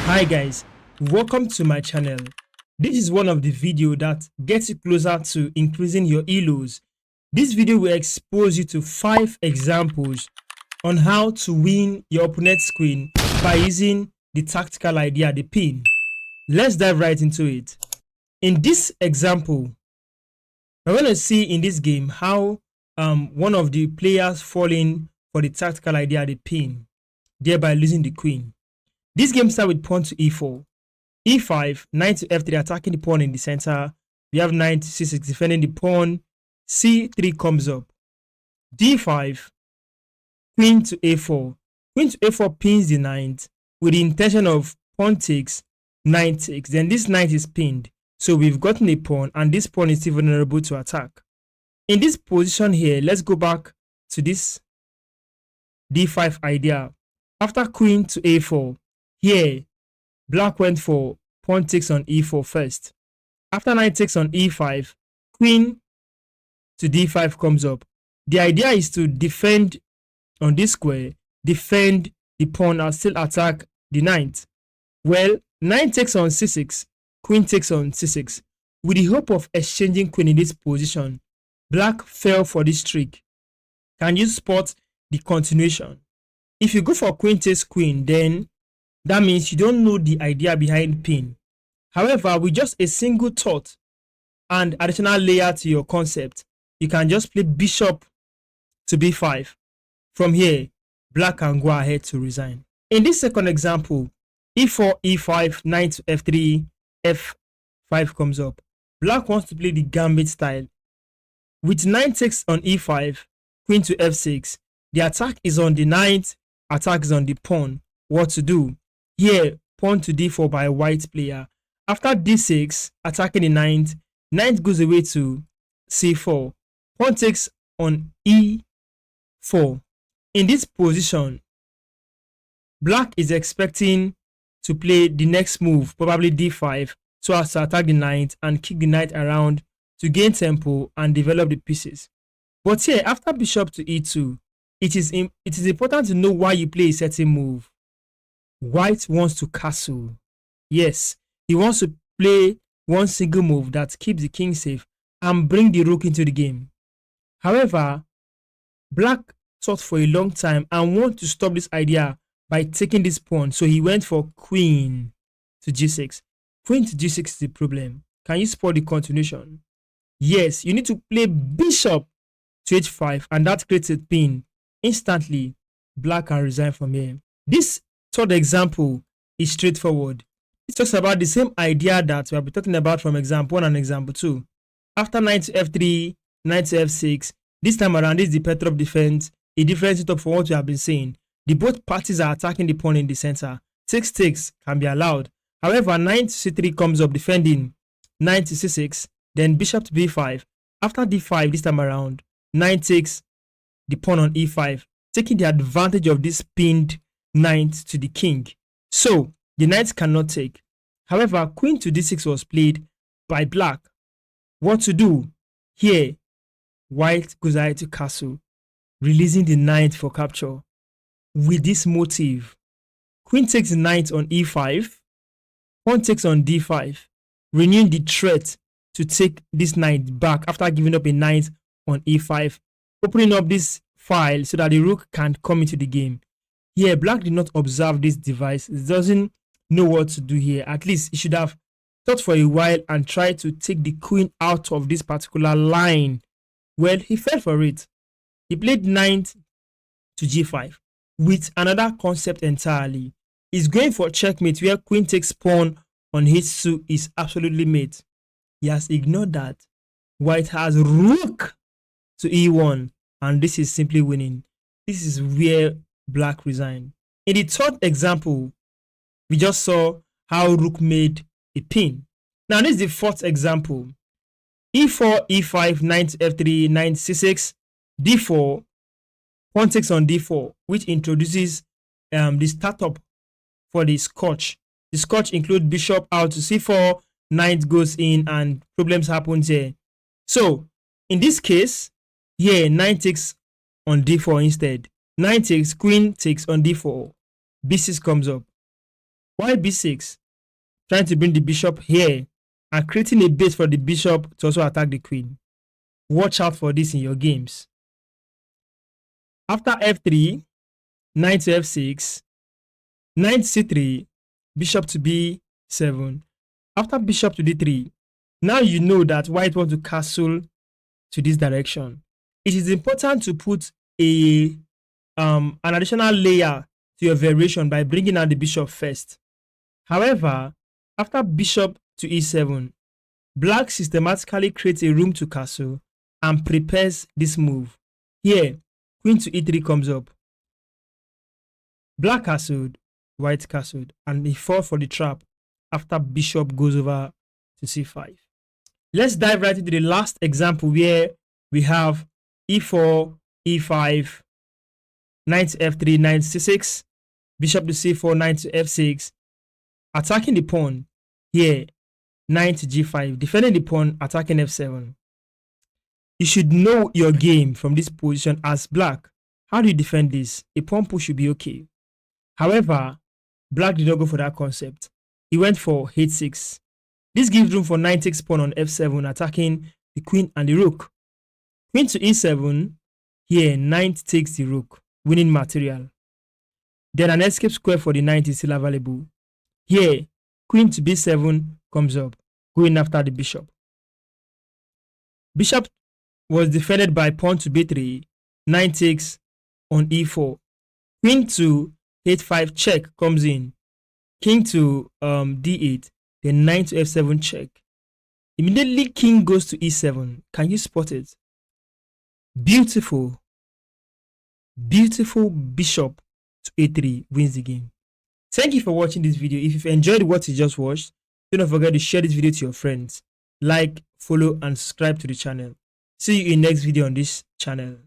Hi guys, welcome to my channel. This is one of the video that gets you closer to increasing your ELOs. This video will expose you to 5 examples on how to win your opponent's queen by using the tactical idea, the pin. Let's dive right into it. In this example, we're going to see in this game how one of the players falling for the tactical idea, the pin, thereby losing the queen. This game starts with pawn to e4, e5, knight to f3, attacking the pawn in the center. We have knight to c6, defending the pawn. c3 comes up, d5, queen to a4. Queen to a4 pins the knight with the intention of pawn takes, knight takes. Then this knight is pinned, so we've gotten a pawn, and this pawn is still vulnerable to attack. In this position here, let's go back to this d5 idea. After queen to a4, here, black went for pawn takes on e4 first. After knight takes on e5, queen to d5 comes up. The idea is to defend on this square, defend the pawn and still attack the knight. Well, knight takes on c6, queen takes on c6. With the hope of exchanging queen in this position, black fell for this trick. Can you spot the continuation? If you go for queen takes queen, then that means you don't know the idea behind pin. However, with just a single thought and additional layer to your concept, you can just play bishop to b5. From here, black can go ahead to resign. In this second example, e4, e5, knight to f3, f5 comes up. Black wants to play the gambit style. With knight takes on e5, queen to f6, the attack is on the knight, attack is on the pawn. What to do? Here, pawn to d4 by a white player. After d6, attacking the knight, knight goes away to c4. Pawn takes on e4. In this position, black is expecting to play the next move, probably d5, so as to attack the knight and kick the knight around to gain tempo and develop the pieces. But here, after bishop to e2, it is important to know why you play a certain move. White wants to castle. Yes, he wants to play one single move that keeps the king safe and bring the rook into the game. However, black thought for a long time and wanted to stop this idea by taking this pawn, so he went for queen to g6. Queen to g6 is the problem. Can you spot the continuation? Yes, you need to play bishop to h5, and that creates a pin. Instantly, black can resign from here. This third example is straightforward. It talks about the same idea that we have been talking about from example 1 and example 2. After knight to f3, knight to f6, this time around this is the Petrov defense, a different setup for what we have been saying. The both parties are attacking the pawn in the center. Takes can be allowed. However, knight to c3 comes up defending, knight to c6, then bishop to b5. After d5 this time around, knight takes the pawn on e5, taking the advantage of this pinned knight to the king. So, the knight cannot take. However, queen to d6 was played by black. What to do? Here, white goes ahead to castle, releasing the knight for capture. With this motive, queen takes the knight on e5, pawn takes on d5, renewing the threat to take this knight back after giving up a knight on e5, opening up this file so that the rook can't come into the game. Here, black did not observe this device. It doesn't know what to do here. At least he should have thought for a while and tried to take the queen out of this particular line. Well, he fell for it. He played knight to g5 with another concept entirely. He's going for checkmate where queen takes pawn on h2 is absolutely mate. He has ignored that. White has rook to e1, and this is simply winning. This is where black resigned. In the third example, we just saw how rook made a pin. Now this is the fourth example. e4, e5, knight to f3, knight c6, d4, pawn takes on d4, which introduces the startup for the Scotch. The Scotch include bishop out to c4, knight goes in, and problems happen here. So in this case, here knight takes on d4 instead. Knight takes, queen takes on d4, b6 comes up. While b6, trying to bring the bishop here and creating a base for the bishop to also attack the queen. Watch out for this in your games. After f3, knight to f6, knight c3, bishop to b7. After bishop to d3, now you know that white wants to castle to this direction. It is important to put an additional layer to your variation by bringing out the bishop first. However, after bishop to e7, black systematically creates a room to castle and prepares this move. Here, queen to e3 comes up. Black castled, white castled, and he falls for the trap after bishop goes over to c5. Let's dive right into the last example where we have e4, e5, knight to f3, knight to c6, bishop to c4, knight to f6, attacking the pawn. Here, knight to g5, defending the pawn, attacking f7. You should know your game from this position as black. How do you defend this? A pawn push should be okay. However, black did not go for that concept. He went for h6. This gives room for knight takes pawn on f7, attacking the queen and the rook. Queen to e7. Here, knight takes the rook, winning material. Then an escape square for the knight is still available. Here, queen to b7 comes up, going after the bishop. Bishop was defended by pawn to b3, knight takes on e4. Queen to h5 check comes in. King to d8, then knight to f7 check. Immediately king goes to e7. Can you spot it? Beautiful. Beautiful bishop to a3 wins the game. Thank you for watching this video. If you've enjoyed what you just watched, don't forget to share this video to your friends. Like, follow, and subscribe to the channel. See you in next video on this channel.